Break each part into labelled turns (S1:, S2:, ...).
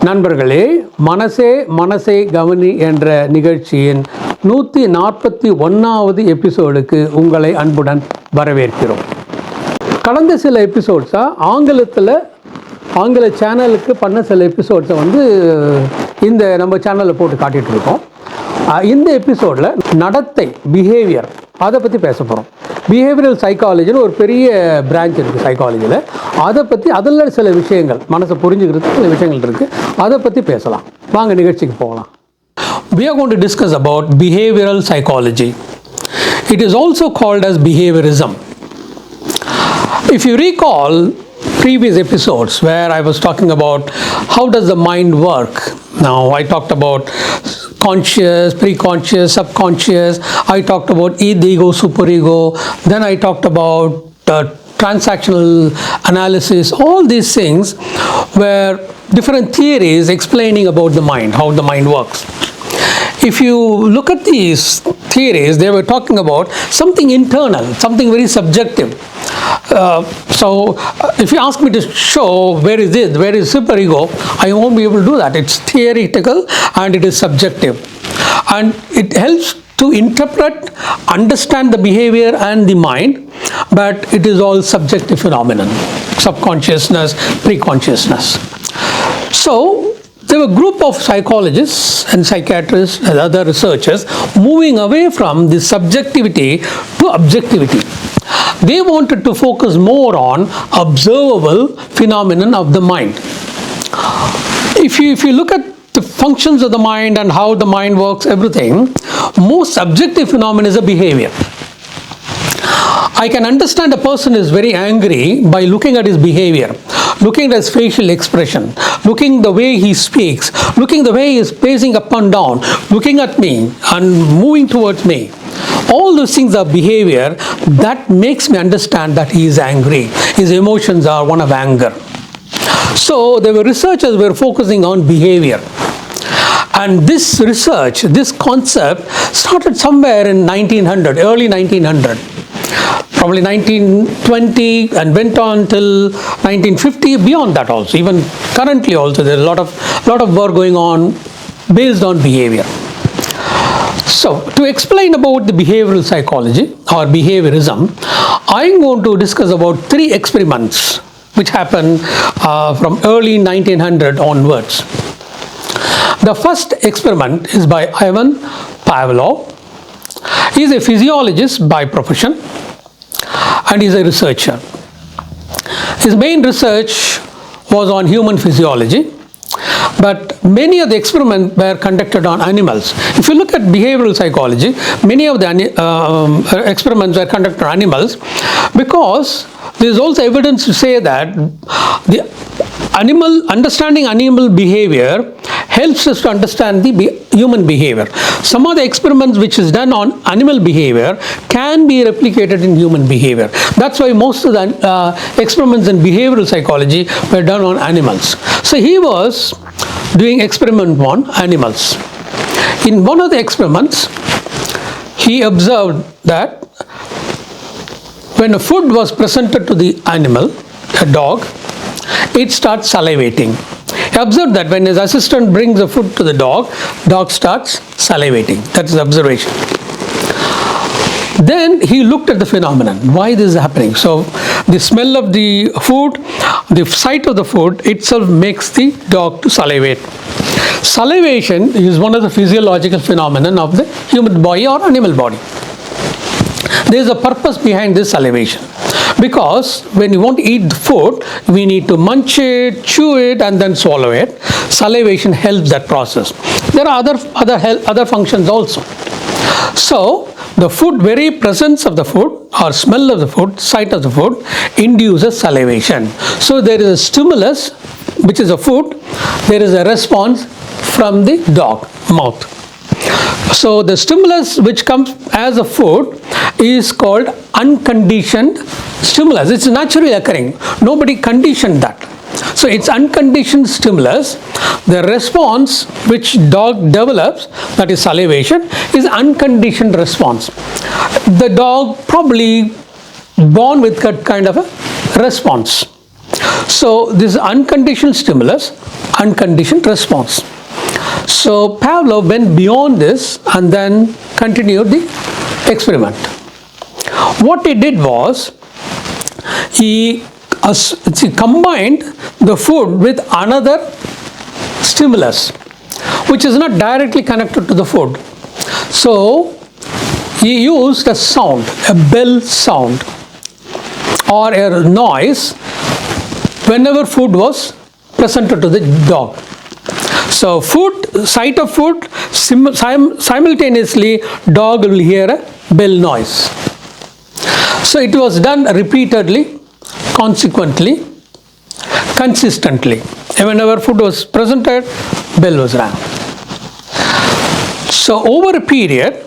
S1: நண்பர்களே, மனசே மனசை கவனி என்ற நிகழ்ச்சியின் 141வது எபிசோடுக்கு உங்களை அன்புடன் வரவேற்கிறோம். கடந்த சில எபிசோட்ஸாக ஆங்கில சேனலுக்கு பண்ண சில எபிசோட்ஸை இந்த நம்ம சேனலில் போட்டு காட்டிகிட்டு இருக்கோம். இந்த எபிசோடில் நடத்தை, பிஹேவியர், அதை பற்றி பேச போகிறோம். பிஹேவியரல் சைக்காலஜின்னு ஒரு பெரிய பிரான்ச் இருக்குது சைக்காலஜியில். அதில் சில விஷயங்கள் மனசை புரிஞ்சுக்கிறதுக்கு சில விஷயங்கள் இருக்குது, அதை பற்றி பேசலாம். வாங்க நிகழ்ச்சிக்கு போகலாம். We are going to discuss about behavioral psychology. It is also called as behaviorism. If you recall previous episodes where I was talking about how does the mind work. Now I talked about conscious, preconscious, subconscious. I talked about ego, superego. Then I talked about transactional analysis. All these things were different theories explaining about the mind, how the mind works. If you look at these theories, they were talking about something internal, something very subjective. So if you ask me to show where is superego, I won't be able to do that. It's theoretical and it is subjective, and it helps to interpret, understand the behavior and the mind, but it is all subjective phenomenon, subconsciousness, preconsciousness. So there were a group of psychologists and psychiatrists and other researchers moving away from the subjectivity to objectivity. They wanted to focus more on observable phenomenon of the mind. If you look at the functions of the mind and how the mind works, everything, most subjective phenomenon is a behavior. I can understand a person is very angry by looking at his behavior, looking at his facial expression, looking the way he speaks, looking the way he is pacing up and down, looking at me and moving towards me. All those things are behavior that makes me understand that he is angry. His emotions are one of anger. So there were researchers who were focusing on behavior. And this research, this concept started somewhere in 1900, early 1900. Probably 1920 and went on till 1950, beyond that also. Even currently also there is a lot of work going on based on behavior. So to explain about the behavioral psychology or behaviorism, I am going to discuss about 3 experiments which happened from early 1900 onwards. The first experiment is by Ivan Pavlov. He is a physiologist by profession and he is a researcher. His main research was on human physiology, but many of the experiments were conducted on animals. If you look at behavioral psychology, many of the experiments were conducted on animals, because there is also evidence to say that the understanding animal behavior helps us to understand the human behavior. Some of the experiments which is done on animal behavior can be replicated in human behavior. That's why most of the experiments in behavioral psychology were done on animals. So he was doing experiment on animals. In one of the experiments, he observed that when a food was presented to the animal, a dog, it starts salivating. He observed that when his assistant brings the food to the dog starts salivating. That's his observation. Then he looked at the phenomenon. Why this is happening? So the smell of the food, the sight of the food itself makes the dog to salivate. Salivation is one of the physiological phenomenon of the human body or animal body. There is a purpose behind this salivation, because when you want to eat the food, we need to munch it, chew it and then swallow it. Salivation helps that process. There are other functions also. So the food, very presence of the food or smell of the food, sight of the food induces salivation. So there is a stimulus, which is a food. There is a response from the dog mouth. So the stimulus which comes as a food is called unconditioned stimulus. It's naturally occurring. Nobody conditioned that. So it's unconditioned stimulus. The response which dog develops, that is salivation, is unconditioned response. The dog probably born with that kind of a response. So this unconditional stimulus, unconditioned response. So Pavlov went beyond this and then continued the experiment. What he did was, he combined the food with another stimulus which is not directly connected to the food. So he used a sound, a bell sound or a noise whenever food was presented to the dog. So food, sight of food, simultaneously dog will hear a bell noise. So it was done repeatedly, consequently, consistently. And whenever food was presented, bell was rang. So over a period,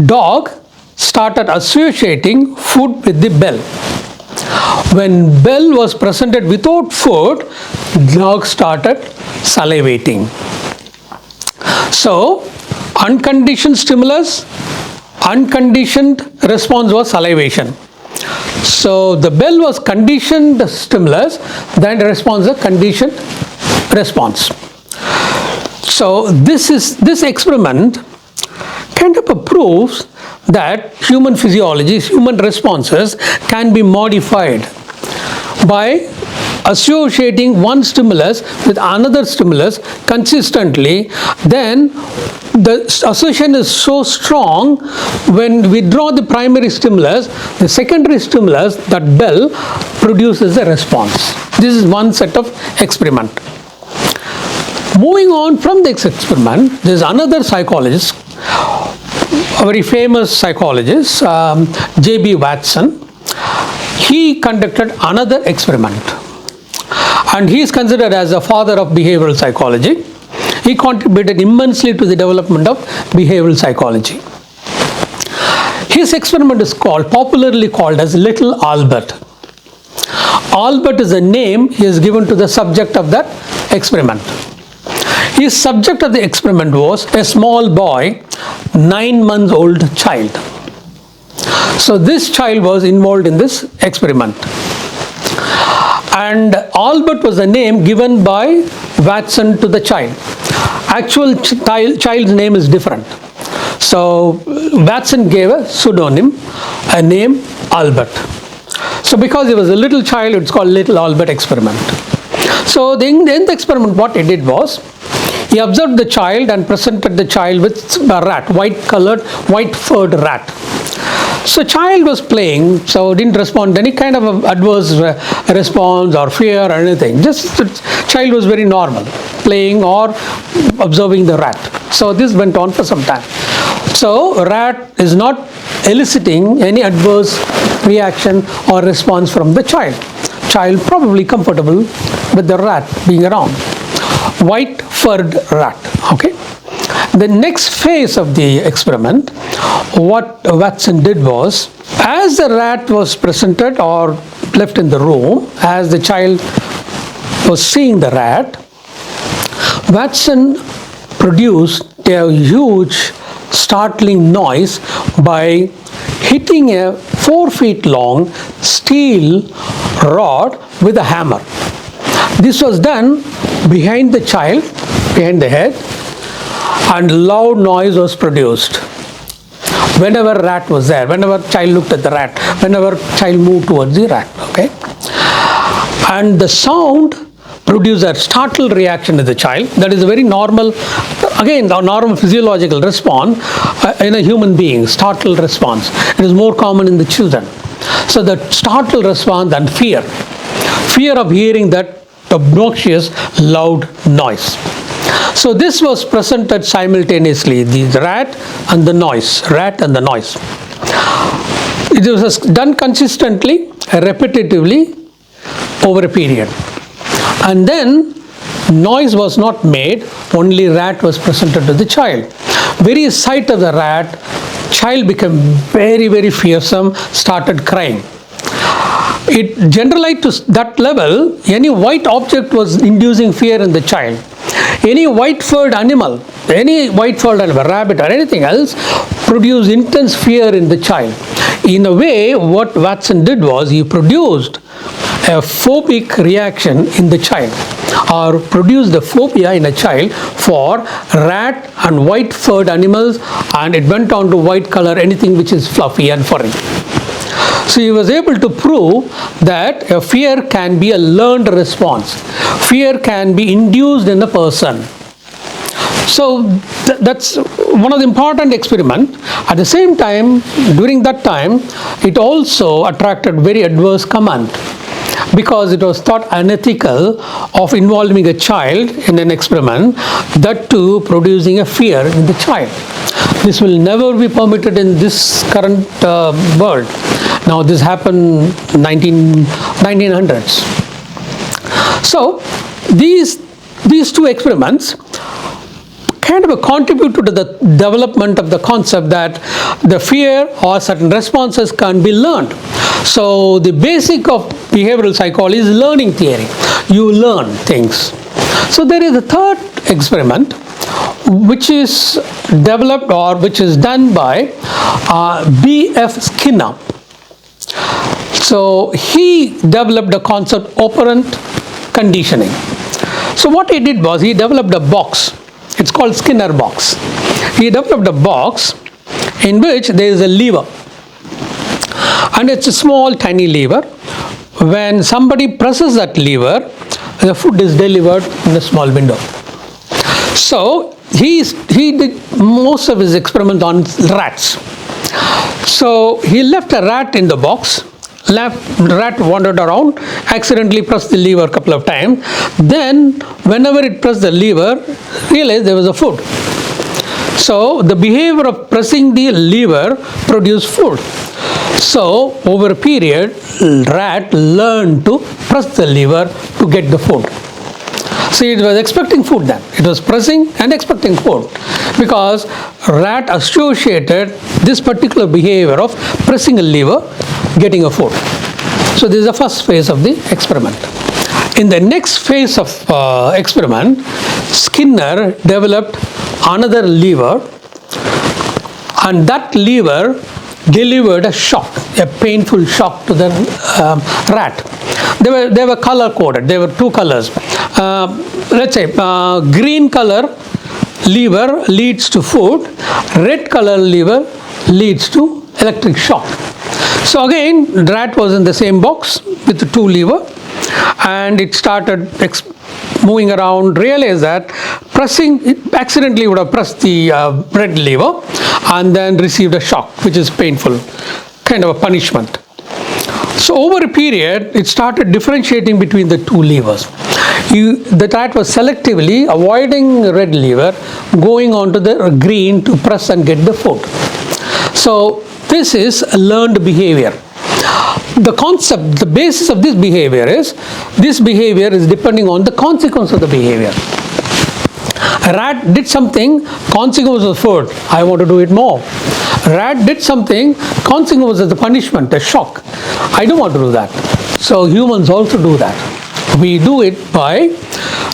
S1: dog started associating food with the bell. When bell was presented without food, dog started salivating. So unconditioned stimulus, unconditioned response was salivation. So the bell was conditioned stimulus, then response a conditioned response. So this experiment kind of proves that human physiology, human responses can be modified by associating one stimulus with another stimulus consistently. Then the association is so strong, when we draw the primary stimulus, the secondary stimulus, that bell, produces a response. This is one set of experiment. Moving on from this experiment, there is another psychologist, a very famous psychologist, J.B. Watson. He conducted another experiment, and he is considered as the father of behavioral psychology. He contributed immensely to the development of behavioral psychology. His experiment is popularly called as Little Albert. Albert is a name he has given to the subject of that experiment. His subject of the experiment was a small boy, 9 months old child. So this child was involved in this experiment. And Albert was a name given by Watson to the child. Actual child's name is different. So Watson gave a pseudonym, a name Albert. So because he was a little child, it's called Little Albert experiment. So in the experiment, what he did was, he observed the child and presented the child with a rat, white furred rat. So child was playing, so didn't respond to any kind of adverse response or fear or anything. Just the child was very normal, playing or observing the rat. So this went on for some time. So rat is not eliciting any adverse reaction or response from the child. Child probably comfortable with the rat being around. White furred rat. Okay. The next phase of the experiment, what Watson did was, as the rat was presented or left in the room, as the child was seeing the rat, Watson produced a huge startling noise by hitting a 4 feet long steel rod with a hammer. This was done behind the child, behind the head, and loud noise was produced whenever rat was there, whenever child looked at the rat, whenever child moved towards the rat. Okay, and the sound produced a startled reaction in the child. That is a very normal, again, the normal physiological response in a human being. Startled response. It is more common in the children. So the startled response and fear of hearing that obnoxious loud noise. So this was presented simultaneously, the rat and the noise. It was done consistently, repetitively over a period. And then noise was not made, only rat was presented to the child. Very sight of the rat, child became very, very fearsome, started crying. It generalized to that level. Any white object was inducing fear in the child. Any white-furred animal, rabbit or anything else, produced intense fear in the child. In a way, what Watson did was, he produced a phobic reaction in the child or produce the phobia in a child for rat and white furred animals, and it went on to white color anything which is fluffy and furry. So he was able to prove that a fear can be a learned response. Fear can be induced in a person. So that's one of the important experiments. At the same time, during that time, it also attracted very adverse comment because it was thought unethical of involving a child in an experiment, that too producing a fear in the child. This will never be permitted in this current world. Now this happened 1900s. So these two experiments kind of contribute to the development of the concept that the fear or certain responses can be learned. So the basic of behavioral psychology is learning theory. You learn things. So there is a third experiment which is developed or which is done by B.F. Skinner. So he developed the concept operant conditioning. So what he did was he developed a box. It's called Skinner box. He developed a box in which there is a lever, and it's a small tiny lever. When somebody presses that lever, the food is delivered in a small window. So he did most of his experiments on rats. So he left a rat in the box. Rat wandered around, accidentally pressed the lever a couple of times. Then whenever it pressed the lever, realized there was a food. So the behavior of pressing the lever produced food. So over a period, rat learned to press the lever to get the food. See, it was expecting food then. It was pressing and expecting food because rat associated this particular behavior of pressing a lever, getting a food. So this is the first phase of the experiment. In the next phase of experiment, Skinner developed another lever, and that lever delivered a shock, a painful shock to the rat. They were color coded. There were two colors. Let's say green color lever leads to food, red color lever leads to electric shock. So again, the rat was in the same box with the two lever, and it started moving around, realized that pressing, it accidentally would have pressed the red lever and then received a shock, which is painful, kind of a punishment. So over a period, it started differentiating between the two levers. The rat was selectively avoiding the red lever, going on to the green to press and get the food. So this is a learned behavior. The concept, the basis of this behavior is depending on the consequence of the behavior. A rat did something, consequence was food, I want to do it more. Rat did something, consequence was the punishment, a shock, I don't want to do that. So humans also do that. We do it by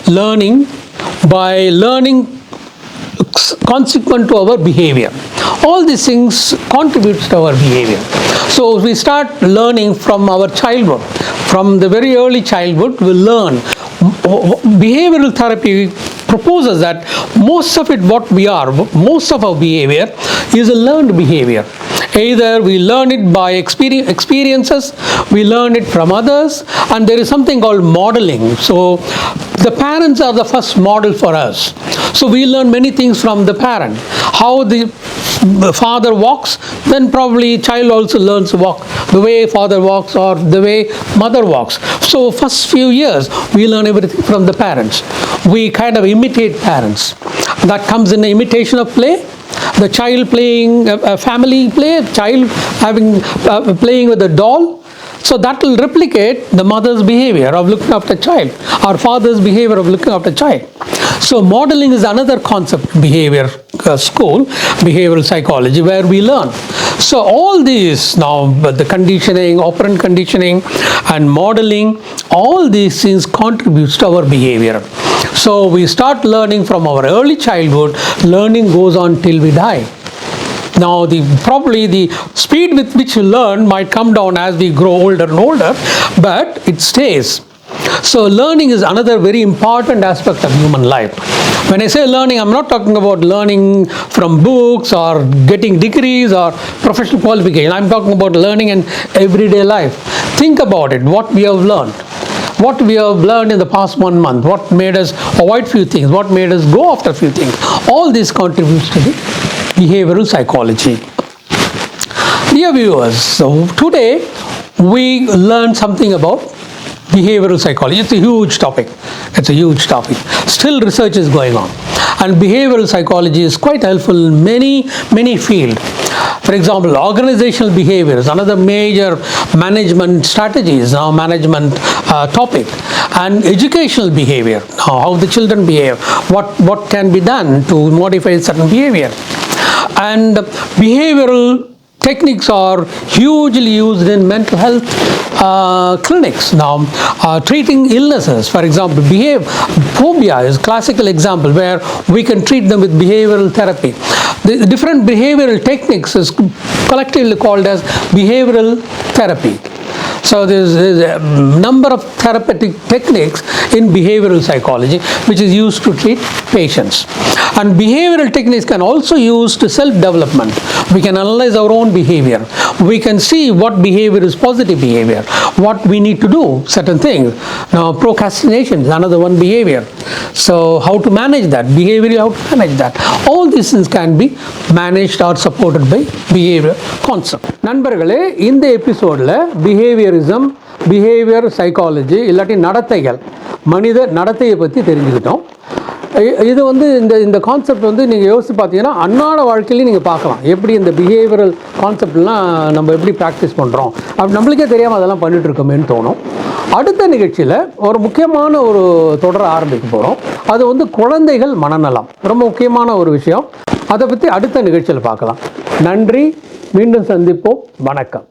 S1: learning consequent to our behavior. All these things contributes to our behavior. So we start learning from our childhood. From the very early childhood, we learn. Behavioral therapy proposes that most of our behavior is a learned behavior. Either we learn it by experiences, we learn it from others, and there is something called modeling. So the parents are the first model for us. So we learn many things from the parent. How the father walks, then probably child also learns to walk the way father walks or the way mother walks. So first few years we learn everything from the parents. We kind of imitate parents. That comes in the imitation of play. The child playing a family play, child playing with a doll. So that will replicate the mother's behavior of looking after child, or father's behavior of looking after child. So modeling is another concept, behavior school, behavioral psychology, where we learn. So all these now, the conditioning, operant conditioning and modeling, all these things contributes to our behavior. So we start learning from our early childhood, learning goes on till we die. Now, probably the speed with which you learn might come down as we grow older and older, but it stays. So learning is another very important aspect of human life. When I say learning, I'm not talking about learning from books or getting degrees or professional qualification. I'm talking about learning in everyday life. Think about it, what we have learned. What we have learned in the past 1 month, what made us avoid few things, what made us go after few things. All this contributes to the behavioral psychology. Dear viewers, so today we learned something about behavioral psychology. It's a huge topic. It's a huge topic. Still research is going on. And behavioral psychology is quite helpful in many fields. For example, organizational behavior is another major management strategies, now management topic. And educational behavior, how the children behave, what can be done to modify certain behavior. And behavioral techniques are hugely used in mental health clinics now, treating illnesses. For example, phobia is a classical example where we can treat them with behavioral therapy. The different behavioral techniques is collectively called as behavioral therapy. So there's a number of therapeutic techniques in behavioral psychology which is used to treat patients. And behavioral techniques can also use to self-development. We can analyze our own behavior. We can see what behavior is positive behavior, what we need to do, certain things. Now, procrastination is another one behavior. So how to manage that? Behavior, how to manage that? All these things can be managed or supported by behavior concept. நண்பர்களே, இந்த எபிசோடில் behaviour psychology இல்லாட்டி நடத்தைகள், மனித நடத்தையை பற்றி தெரிஞ்சுக்கிட்டோம். இது வந்து இந்த கான்செப்ட் வந்து நீங்கள் யோசித்து பார்த்தீங்கன்னா அன்றாட வாழ்க்கையிலையும் நீங்கள் பார்க்கலாம். எப்படி இந்த பிஹேவியரல் கான்செப்ட்லாம் நம்ம எப்படி ப்ராக்டிஸ் பண்ணுறோம், அப்படி நம்மளுக்கே தெரியாமல் அதெல்லாம் பண்ணிகிட்ருக்கோமேன்னு தோணும். அடுத்த நிகழ்ச்சியில் ஒரு முக்கியமான ஒரு தொடரை ஆரம்பிக்க போகிறோம். அது வந்து குழந்தைகள் மனநலம், ரொம்ப முக்கியமான ஒரு விஷயம். அதை பற்றி அடுத்த நிகழ்ச்சியில் பார்க்கலாம். நன்றி, மீண்டும் சந்திப்போம். வணக்கம்.